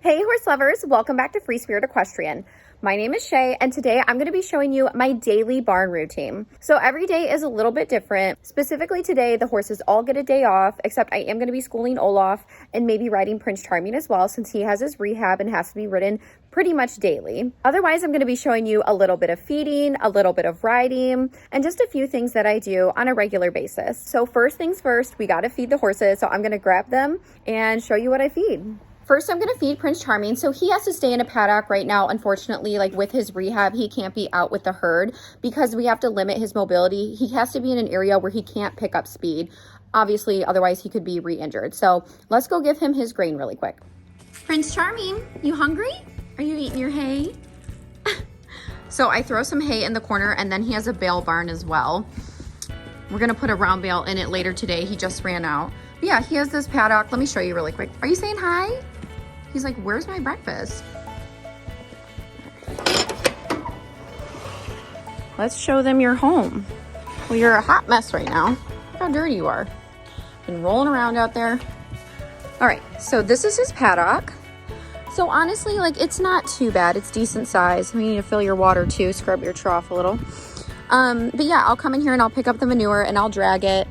Hey horse lovers, welcome back to Free Spirit Equestrian. My name is Shay and today I'm going to be showing you my daily barn routine. So every day is a little bit different. Specifically today, the horses all get a day off, except I am going to be schooling Olaf and maybe riding Prince Charming as well since he has his rehab and has to be ridden pretty much daily. Otherwise, I'm going to be showing you a little bit of feeding, a little bit of riding, and just a few things that I do on a regular basis. So first things first, we got to feed the horses. So I'm going to grab them and show you what I feed. First, I'm going to feed Prince Charming. So he has to stay in a paddock right now. Unfortunately, like with his rehab, he can't be out with the herd because we have to limit his mobility. He has to be in an area where he can't pick up speed. Obviously, otherwise he could be re-injured. So let's go give him his grain really quick. Prince Charming, you hungry? Are you eating your hay? So I throw some hay in the corner and then he has a bale barn as well. We're going to put a round bale in it later today. He just ran out. But yeah, he has this paddock. Let me show you really quick. Are you saying hi? He's like, where's my breakfast? Let's show them your home. Well, you're a hot mess right now. Look how dirty you are. Been rolling around out there. All right, so this is his paddock. So honestly, like it's not too bad. It's decent size. We need to fill your water too, scrub your trough a little. But yeah, I'll come in here and I'll pick up the manure and I'll drag it.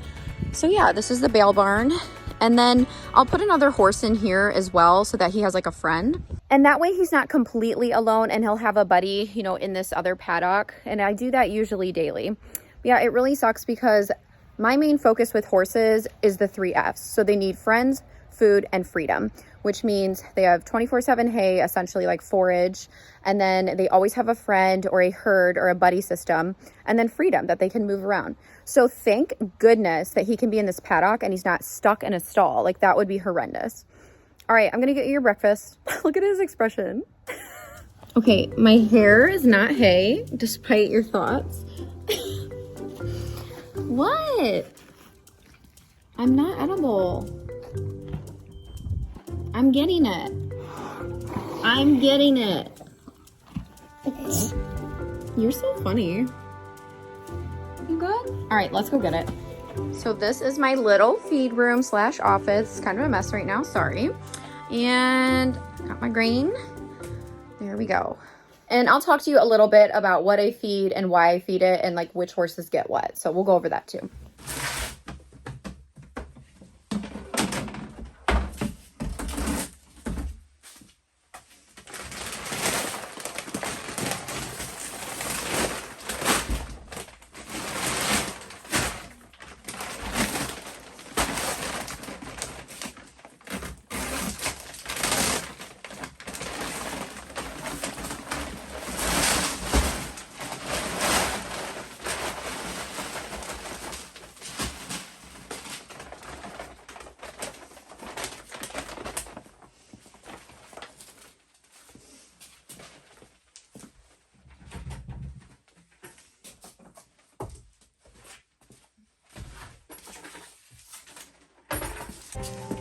So yeah, this is the bale barn. And then I'll put another horse in here as well so that he has like a friend. And that way he's not completely alone and he'll have a buddy, you know, in this other paddock. And I do that usually daily. Yeah, it really sucks because my main focus with horses is the 3 F's. So they need friends, food, and freedom, which means they have 24/7 hay, essentially like forage. And then they always have a friend or a herd or a buddy system, and then freedom that they can move around. So thank goodness that he can be in this paddock and he's not stuck in a stall. Like that would be horrendous. All right, I'm gonna get you your breakfast. Look at his expression. Okay, my hair is not hay, despite your thoughts. What? I'm not edible. I'm getting it. I'm getting it. You're so funny. You good? All right, let's go get it. So this is my little feed room / office. It's kind of a mess right now, sorry. And got my grain. There we go. And I'll talk to you a little bit about what I feed and why I feed it and like which horses get what. So we'll go over that too.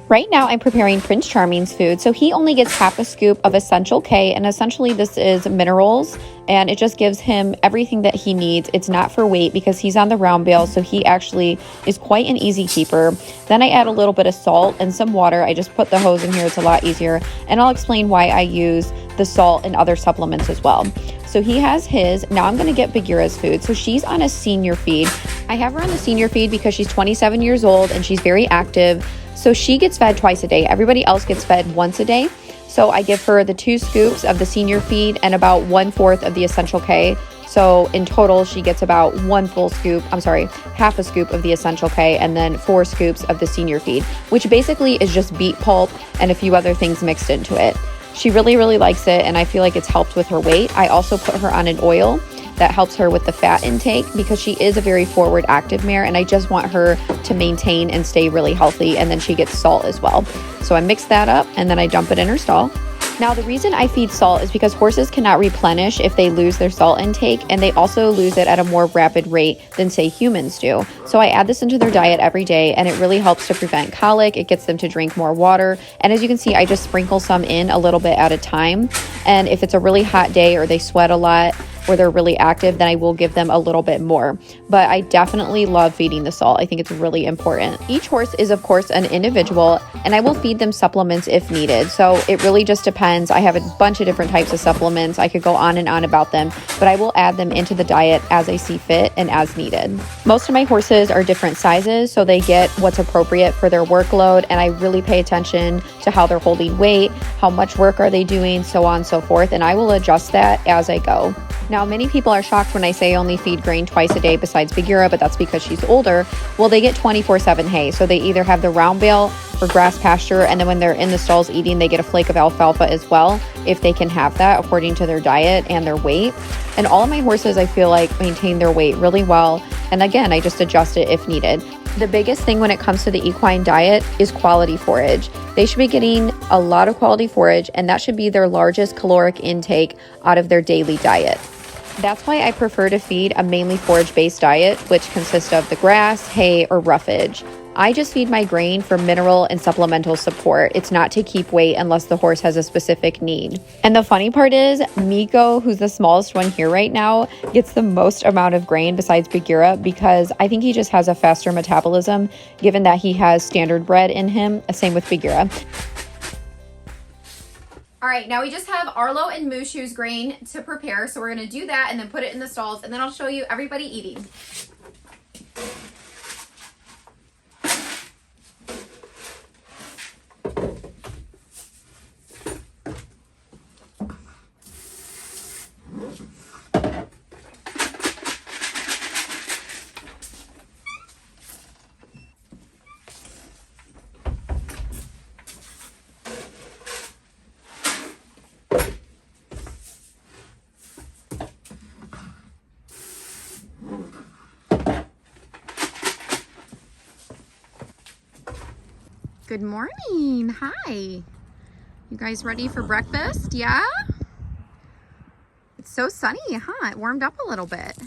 Right now I'm preparing Prince Charming's food, so he only gets half a scoop of Essential K, and essentially this is minerals, and it just gives him everything that he needs. It's not for weight because he's on the round bale, so he actually is quite an easy keeper. Then I add a little bit of salt and some water. I just put the hose in here, it's a lot easier, and I'll explain why I use the salt and other supplements as well. So he has his. Now I'm going to get BAGHEERA's food. So she's on a senior feed. I have her on the senior feed because she's 27 years old and she's very active. So she gets fed twice a day. Everybody else gets fed once a day. So I give her the 2 scoops of the senior feed and about 1/4 of the Essential K. So in total, she gets about half a scoop of the Essential K and then 4 scoops of the senior feed, which basically is just beet pulp and a few other things mixed into it. She really, really likes it, and I feel like it's helped with her weight. I also put her on an oil that helps her with the fat intake because she is a very forward active mare, and I just want her to maintain and stay really healthy, and then she gets salt as well. So I mix that up and then I dump it in her stall. Now the reason I feed salt is because horses cannot replenish if they lose their salt intake, and they also lose it at a more rapid rate than say humans do. So I add this into their diet every day, and it really helps to prevent colic. It gets them to drink more water, and as you can see, I just sprinkle some in a little bit at a time. And if it's a really hot day or they sweat a lot, or they're really active, then I will give them a little bit more. But I definitely love feeding the salt. I think it's really important. Each horse is of course an individual, and I will feed them supplements if needed. So it really just depends. I have a bunch of different types of supplements. I could go on and on about them, but I will add them into the diet as I see fit and as needed. Most of my horses are different sizes, so they get what's appropriate for their workload, and I really pay attention to how they're holding weight, how much work are they doing, so on and so forth, and I will adjust that as I go. Now, many people are shocked when I say I only feed grain twice a day besides Bagheera, but that's because she's older. Well, they get 24/7 hay, so they either have the round bale or grass pasture, and then when they're in the stalls eating, they get a flake of alfalfa as well, if they can have that according to their diet and their weight. And all of my horses, I feel like, maintain their weight really well, and again, I just adjust it if needed. The biggest thing when it comes to the equine diet is quality forage. They should be getting a lot of quality forage, and that should be their largest caloric intake out of their daily diet. That's why I prefer to feed a mainly forage-based diet, which consists of the grass, hay, or roughage. I just feed my grain for mineral and supplemental support. It's not to keep weight unless the horse has a specific need. And the funny part is, MEEKO, who's the smallest one here right now, gets the most amount of grain besides Bagheera, because I think he just has a faster metabolism, given that he has standard bred in him. Same with Bagheera. All right, now we just have Arlo and MUSHU's grain to prepare. So we're gonna do that and then put it in the stalls, and then I'll show you everybody eating. Good morning. Hi. You guys ready for breakfast? Yeah? It's so sunny, huh? It warmed up a little bit.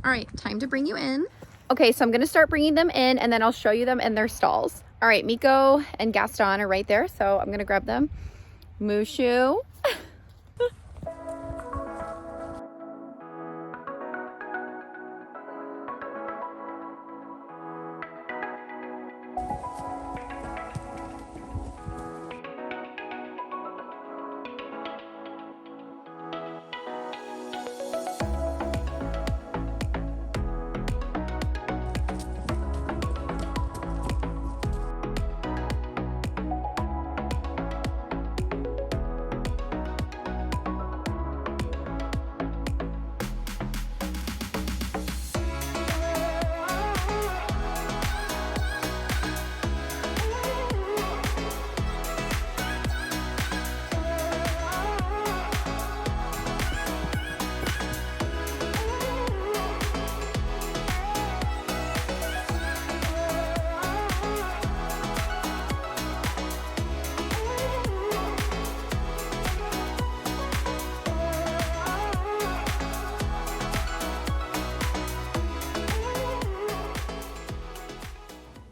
All right, time to bring you in. Okay, so I'm gonna start bringing them in, and then I'll show you them in their stalls. All right, MEEKO and Gaston are right there, so I'm gonna grab them. MUSHU.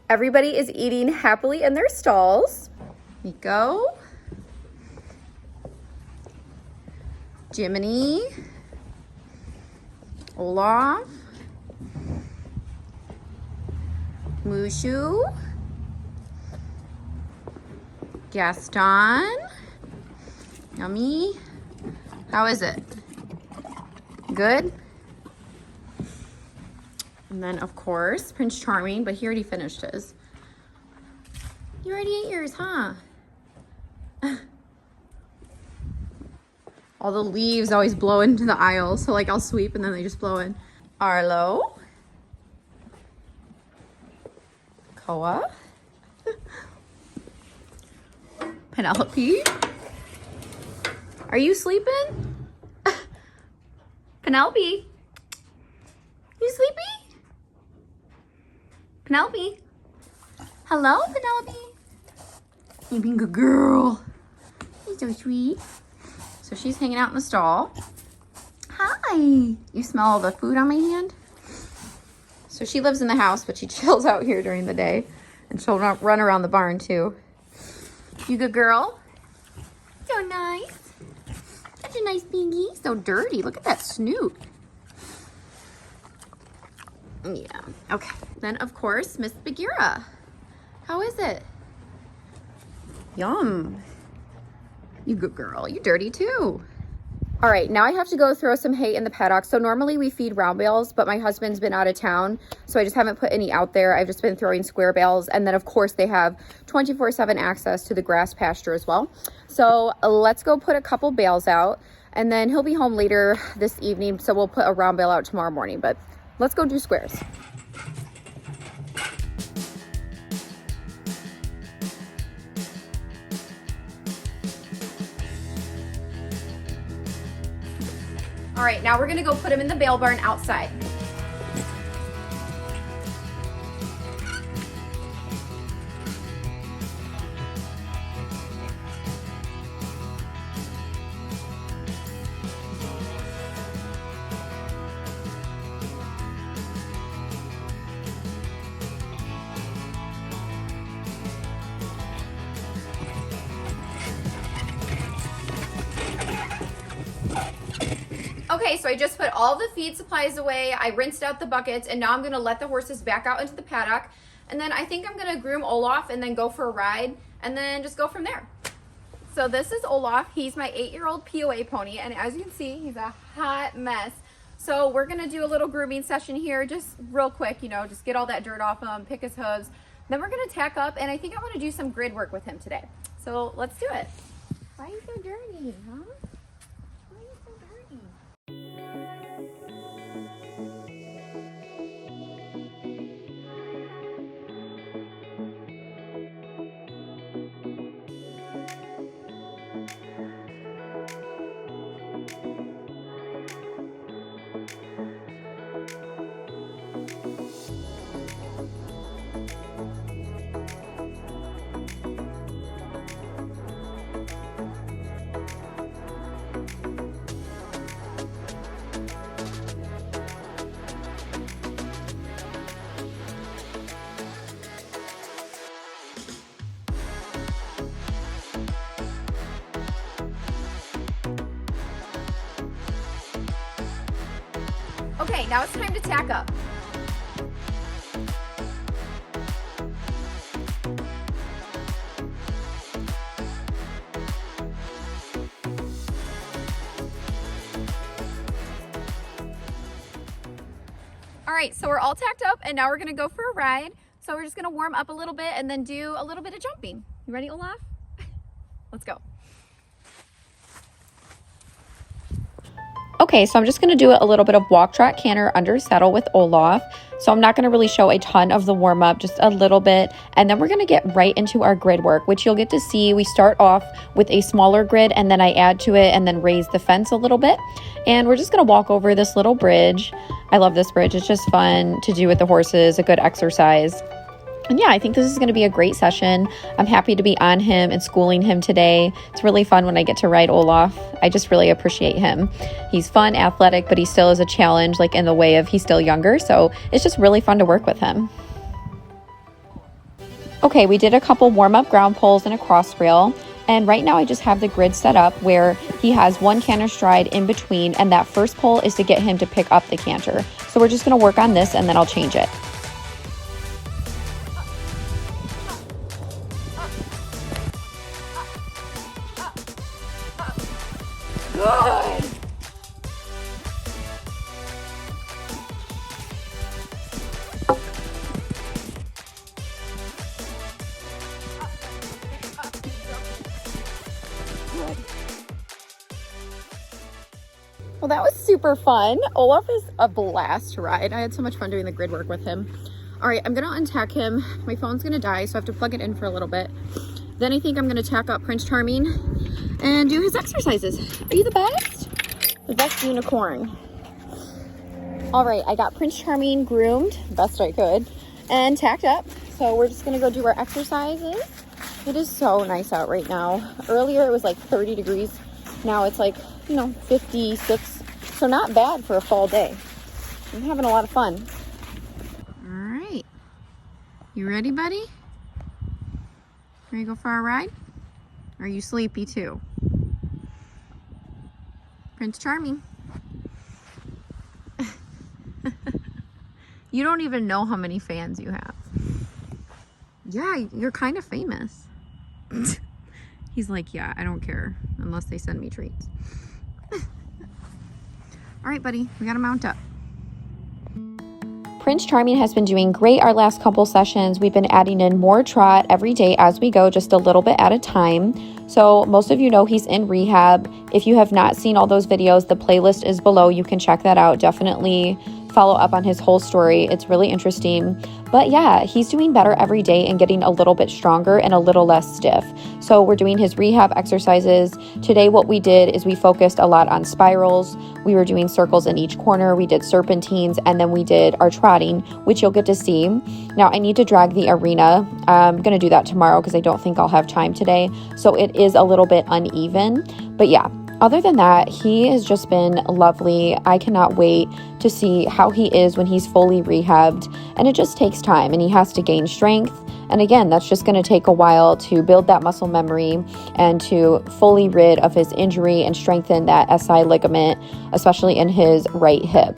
Everybody is eating happily in their stalls. MEEKO, JIMINEY, OLAF, MUSHU, Gaston. Yummy. How is it? Good? And then, of course, Prince Charming, but he already finished his. You already ate yours, huh? All the leaves always blow into the aisle, so like I'll sweep and then they just blow in. Arlo. Koa. Penelope. Are you sleeping? Penelope. You sleepy? Penelope. Hello, Penelope. You being a good girl. You're so sweet. So she's hanging out in the stall. Hi. You smell all the food on my hand? So she lives in the house, but she chills out here during the day. And she'll run around the barn too. You good girl? So nice. such a nice piggy. So dirty. Look at that snoot. Yeah. Okay. Then, of course, Miss Bagheera. How is it? Yum. You good girl. You dirty too. All right, now I have to go throw some hay in the paddock. So normally we feed round bales, but my husband's been out of town, so I just haven't put any out there. I've just been throwing square bales. And then of course they have 24/7 access to the grass pasture as well. So let's go put a couple bales out, and then he'll be home later this evening. So we'll put a round bale out tomorrow morning, but let's go do squares. All right, now we're gonna go put him in the bale barn outside. Okay, so I just put all the feed supplies away. I rinsed out the buckets, and now I'm gonna let the horses back out into the paddock. And then I think I'm gonna groom Olaf and then go for a ride and then just go from there. So this is Olaf. He's my 8-year-old POA pony, and as you can see, he's a hot mess. So we're gonna do a little grooming session here, just real quick, you know, just get all that dirt off him, pick his hooves. Then we're gonna tack up, and I think I wanna do some grid work with him today. So let's do it. Why are you so dirty, huh? Why are you so dirty? Okay, now it's time to tack up. All right, so we're all tacked up, and now we're gonna go for a ride. So we're just gonna warm up a little bit and then do a little bit of jumping. You ready, Olaf? Let's go. Okay, so I'm just gonna do a little bit of walk, trot, canter, under saddle with Olaf. So I'm not gonna really show a ton of the warm up, just a little bit. And then we're gonna get right into our grid work, which you'll get to see. We start off with a smaller grid, and then I add to it and then raise the fence a little bit. And we're just gonna walk over this little bridge. I love this bridge. It's just fun to do with the horses, a good exercise. And yeah, I think this is going to be a great session. I'm happy to be on him and schooling him today. It's really fun when I get to ride Olaf. I just really appreciate him. He's fun, athletic, but he still is a challenge, like in the way of he's still younger. So it's just really fun to work with him. Okay, we did a couple warm-up ground poles and a cross rail. And right now I just have the grid set up where he has one canter stride in between, and that first pole is to get him to pick up the canter. So we're just going to work on this, and then I'll change it. Good. Well, that was super fun. Olaf is a blast to ride. I had so much fun doing the grid work with him. All right, I'm gonna untack him. My phone's gonna die, so I have to plug it in for a little bit. Then I think I'm gonna tack up Prince Charming and do his exercises. Are you the best? The best unicorn. All right, I got Prince Charming groomed, best I could, and tacked up. So we're just gonna go do our exercises. It is so nice out right now. Earlier it was like 30 degrees. Now it's like, 56. So not bad for a fall day. I'm having a lot of fun. All right. You ready, buddy? Ready to go for our ride? Are you sleepy too? Prince Charming. You don't even know how many fans you have. Yeah, you're kind of famous. He's like, yeah, I don't care unless they send me treats. All right, buddy, we gotta mount up. Prince Charming has been doing great our last couple sessions. We've been adding in more trot every day as we go, just a little bit at a time. So most of you know he's in rehab. If you have not seen all those videos, the playlist is below. You can check that out. Definitely follow up on his whole story. It's really interesting. But yeah, he's doing better every day and getting a little bit stronger and a little less stiff. So we're doing his rehab exercises. Today what we did is we focused a lot on spirals. We were doing circles in each corner. We did serpentines, and then we did our trotting, which you'll get to see. Now I need to drag the arena. I'm going to do that tomorrow because I don't think I'll have time today. So it is a little bit uneven. But yeah, other than that, he has just been lovely. I cannot wait to see how he is when he's fully rehabbed. And it just takes time, and he has to gain strength. And again, that's just going to take a while to build that muscle memory and to fully rid of his injury and strengthen that SI ligament, especially in his right hip.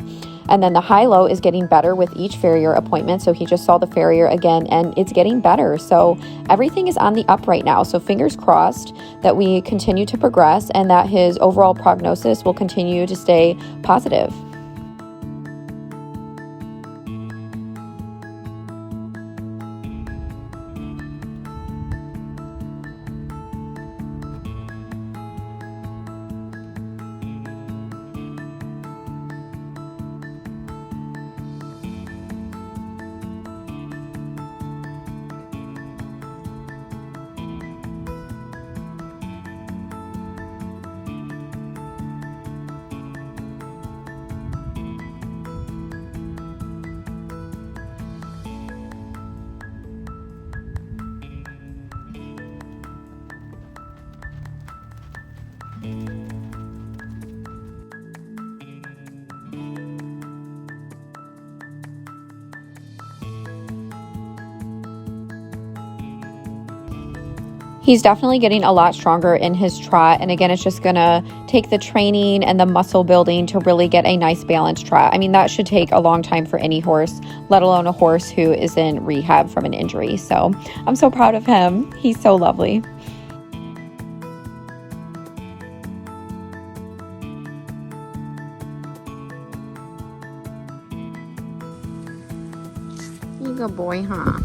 And then the high-low is getting better with each farrier appointment. So he just saw the farrier again, and it's getting better. So everything is on the up right now. So fingers crossed that we continue to progress and that his overall prognosis will continue to stay positive. He's definitely getting a lot stronger in his trot. And again, it's just going to take the training and the muscle building to really get a nice balanced trot. I mean, that should take a long time for any horse, let alone a horse who is in rehab from an injury. So I'm so proud of him. He's so lovely. You good boy, huh?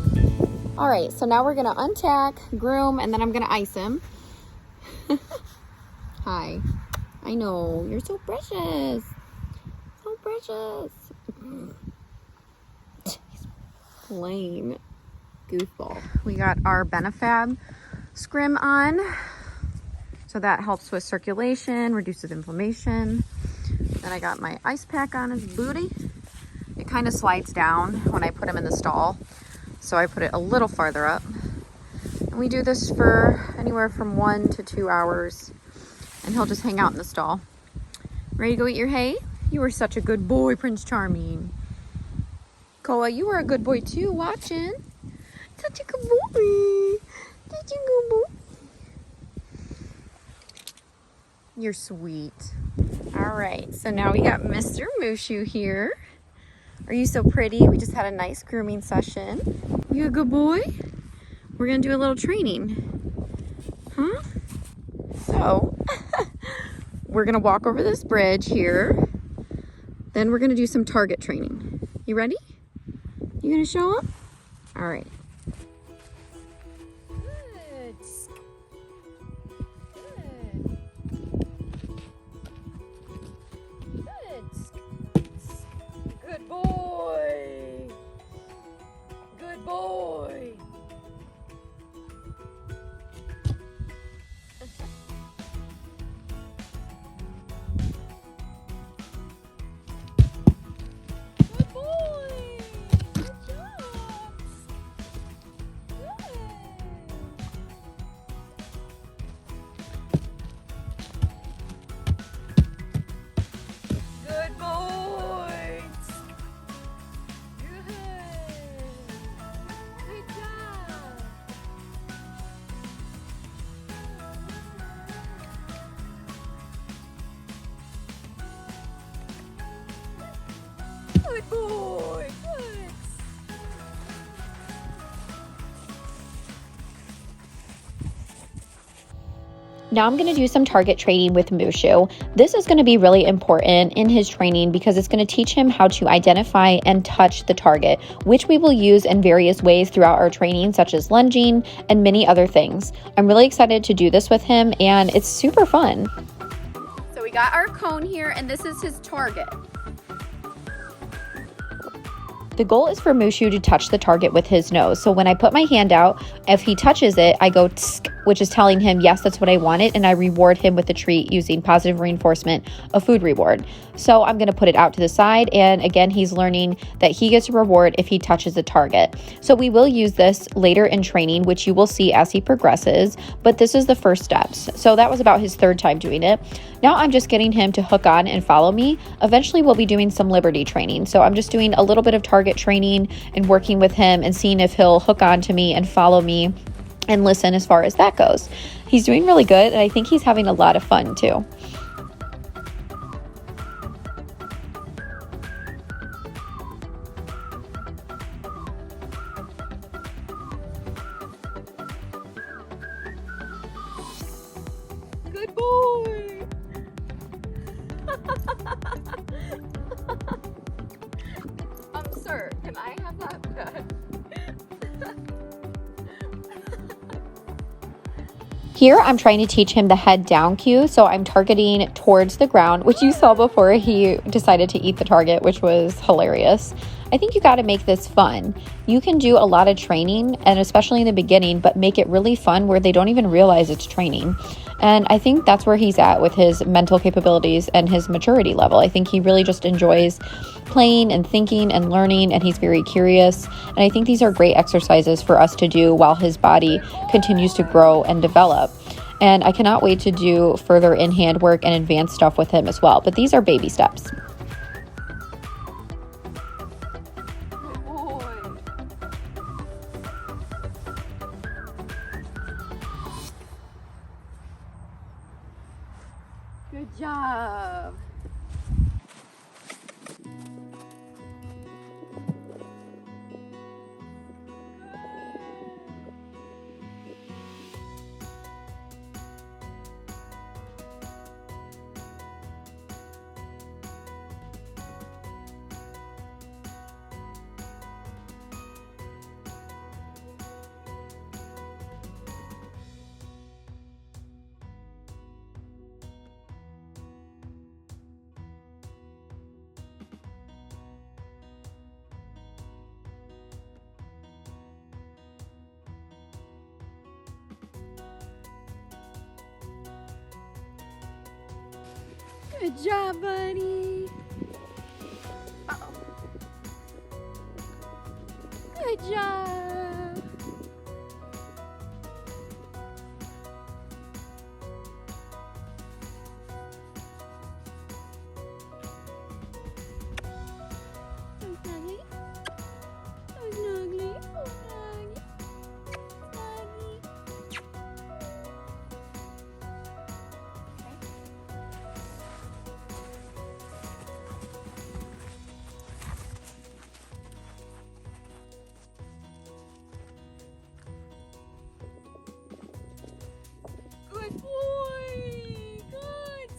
All right, so now we're gonna untack, groom, and then I'm gonna ice him. Hi. I know, you're so precious. So precious. He's playing goofball. We got our Benefab scrim on. So that helps with circulation, reduces inflammation. Then I got my ice pack on his booty. It kind of slides down when I put him in the stall. So I put it a little farther up. And we do this for anywhere from 1 to 2 hours. And he'll just hang out in the stall. Ready to go eat your hay? You were such a good boy, Prince Charming. Koa, you were a good boy too, watching. Such a good boy. Such a good boy. You're sweet. All right, so now we got Mr. MUSHU here. Are you so pretty? We just had a nice grooming session. You a good boy? We're gonna do a little training. Huh? So, we're gonna walk over this bridge here. Then we're gonna do some target training. You ready? You gonna show up? All right. Good. Good boy. Good boy. Good boy. Good job. Good boy. Good. Now I'm going to do some target training with MUSHU. This is going to be really important in his training because it's going to teach him how to identify and touch the target, which we will use in various ways throughout our training, such as lunging and many other things. I'm really excited to do this with him, and it's super fun. So we got our cone here, and this is his target. The goal is for MUSHU to touch the target with his nose. So when I put my hand out, if he touches it, I go tsk, which is telling him, yes, that's what I wanted, and I reward him with a treat using positive reinforcement, a food reward. So I'm going to put it out to the side, and again, he's learning that he gets a reward if he touches the target. So we will use this later in training, which you will see as he progresses, but this is the first steps. So that was about his third time doing it. Now I'm just getting him to hook on and follow me. Eventually we'll be doing some liberty training. So I'm just doing a little bit of target training and working with him and seeing if he'll hook on to me and follow me and listen as far as that goes. He's doing really good, and I think he's having a lot of fun too. Good boy. Sir, can I have that pet? Here, I'm trying to teach him the head down cue, so I'm targeting towards the ground, which you saw before he decided to eat the target, which was hilarious. I think you got to make this fun. You can do a lot of training, and especially in the beginning, but make it really fun where they don't even realize it's training. And I think that's where he's at with his mental capabilities and his maturity level. I think he really just enjoys playing and thinking and learning, and he's very curious. And I think these are great exercises for us to do while his body continues to grow and develop. And I cannot wait to do further in-hand work and advanced stuff with him as well. But these are baby steps. Good job. Good job, buddy. Uh-oh. Good job. So snuggly. So snuggly. So snuggly. Snuggly. Good boy. Good.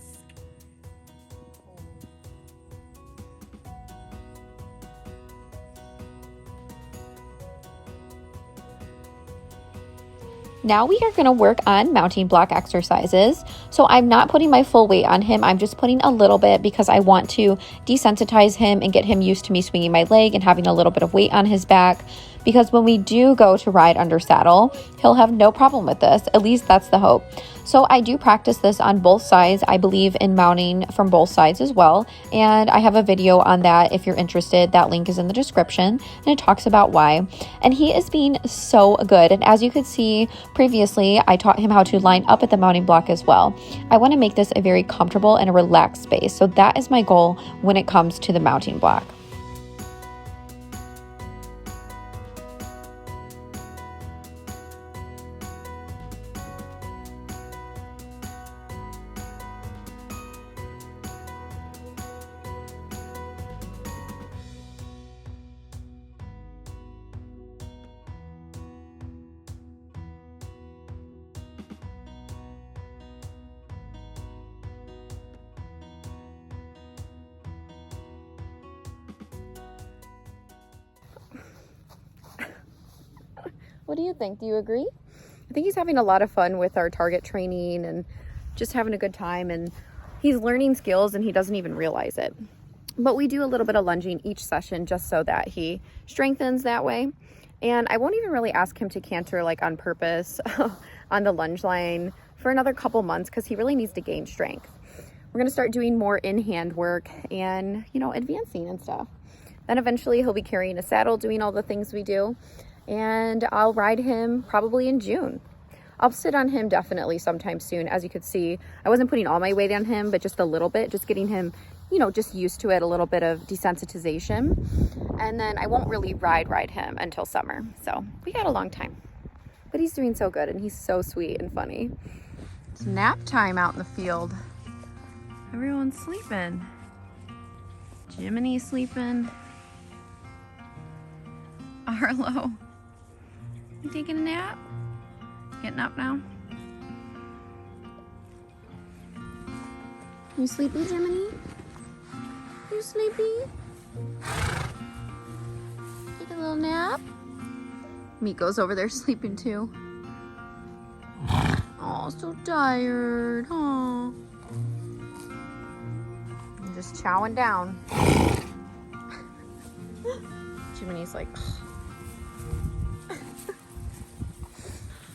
Now we are going to work on mounting block exercises. So I'm not putting my full weight on him. I'm just putting a little bit because I want to desensitize him and get him used to me swinging my leg and having a little bit of weight on his back. Because when we do go to ride under saddle, he'll have no problem with this. At least that's the hope. So I do practice this on both sides. I believe in mounting from both sides as well. And I have a video on that if you're interested. That link is in the description, and it talks about why. And he is being so good. And as you could see previously, I taught him how to line up at the mounting block as well. I want to make this a very comfortable and a relaxed space. So that is my goal when it comes to the mounting block. What do you think? Do you agree? I think he's having a lot of fun with our target training and just having a good time, and he's learning skills and he doesn't even realize it. But we do a little bit of lunging each session just so that he strengthens that way. And I won't even really ask him to canter like on purpose on the lunge line for another couple months because he really needs to gain strength. We're gonna start doing more in-hand work and, you know, advancing and stuff. Then eventually he'll be carrying a saddle, doing all the things we do. And I'll ride him probably in June. I'll sit on him definitely sometime soon. As you could see, I wasn't putting all my weight on him, but just a little bit, just getting him, you know, just used to it, a little bit of desensitization. And then I won't really ride him until summer. So we got a long time. But he's doing so good and he's so sweet and funny. It's nap time out in the field. Everyone's sleeping. Jiminy's sleeping. Arlo, you taking a nap? Getting up now? You sleepy, Jiminy? You sleepy? Take a little nap? MEEKO's over there sleeping too. Oh, so tired, huh? I'm just chowing down. Jiminy's like,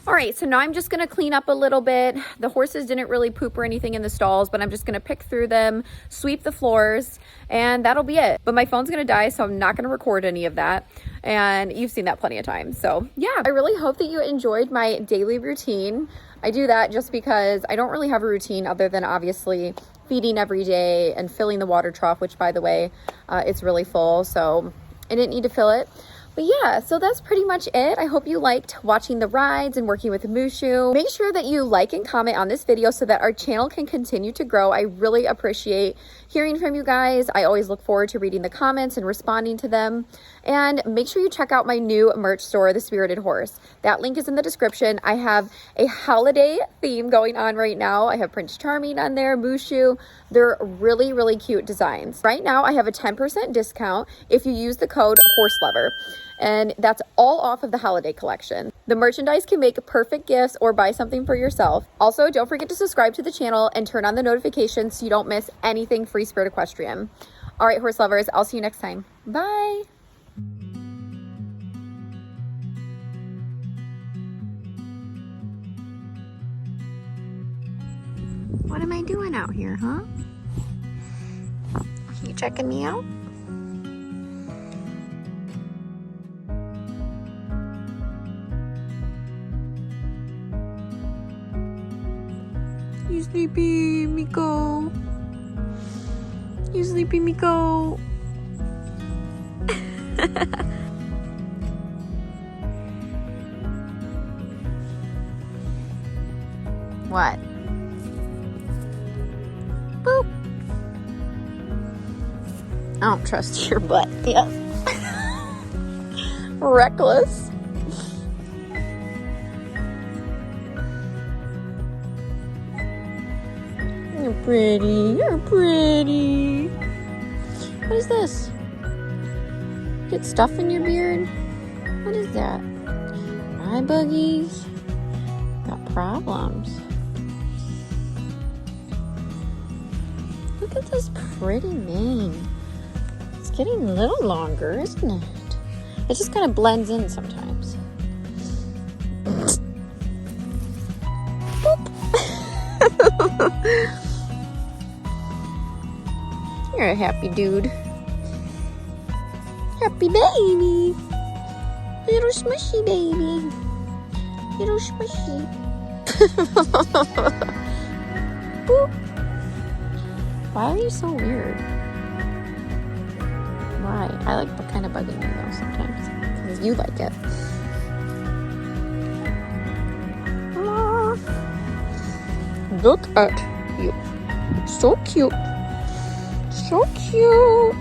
all right, so now I'm just gonna clean up a little bit. The horses didn't really poop or anything in the stalls, but I'm just gonna pick through them, sweep the floors, and that'll be it. But my phone's gonna die, so I'm not gonna record any of that. And you've seen that plenty of times. So yeah, I really hope that you enjoyed my daily routine. I do that just because I don't really have a routine other than obviously feeding every day and filling the water trough, which by the way, it's really full, so I didn't need to fill it. But yeah, so that's pretty much it. I hope you liked watching the rides and working with MUSHU. Make sure that you like and comment on this video so that our channel can continue to grow. I really appreciate hearing from you guys. I always look forward to reading the comments and responding to them. And make sure you check out my new merch store, The Spirited Horse. That link is in the description. I have a holiday theme going on right now. I have Prince Charming on there, MUSHU. They're really, really cute designs. Right now, I have a 10% discount if you use the code HORSELOVER. And that's all off of the holiday collection. The merchandise can make perfect gifts or buy something for yourself. Also, don't forget to subscribe to the channel and turn on the notifications so you don't miss anything Free Spirit Equestrian. All right, horse lovers, I'll see you next time. Bye. What am I doing out here, huh? Are you checking me out? You sleepy, MEEKO? You sleepy, MEEKO? What? Boop. I don't trust your butt. Yeah. Reckless. You're pretty. You're pretty. What is this? Get stuff in your beard? What is that? Eye buggies? Got problems. Look at this pretty mane. It's getting a little longer, isn't it? It just kind of blends in sometimes. Boop. You're a happy dude. Happy baby. Little smushy baby. Little smushy. Boop. Why are you so weird? Why? I like the kind of bugging you though sometimes. Because you like it. Aww. Look at you. So cute. So cute.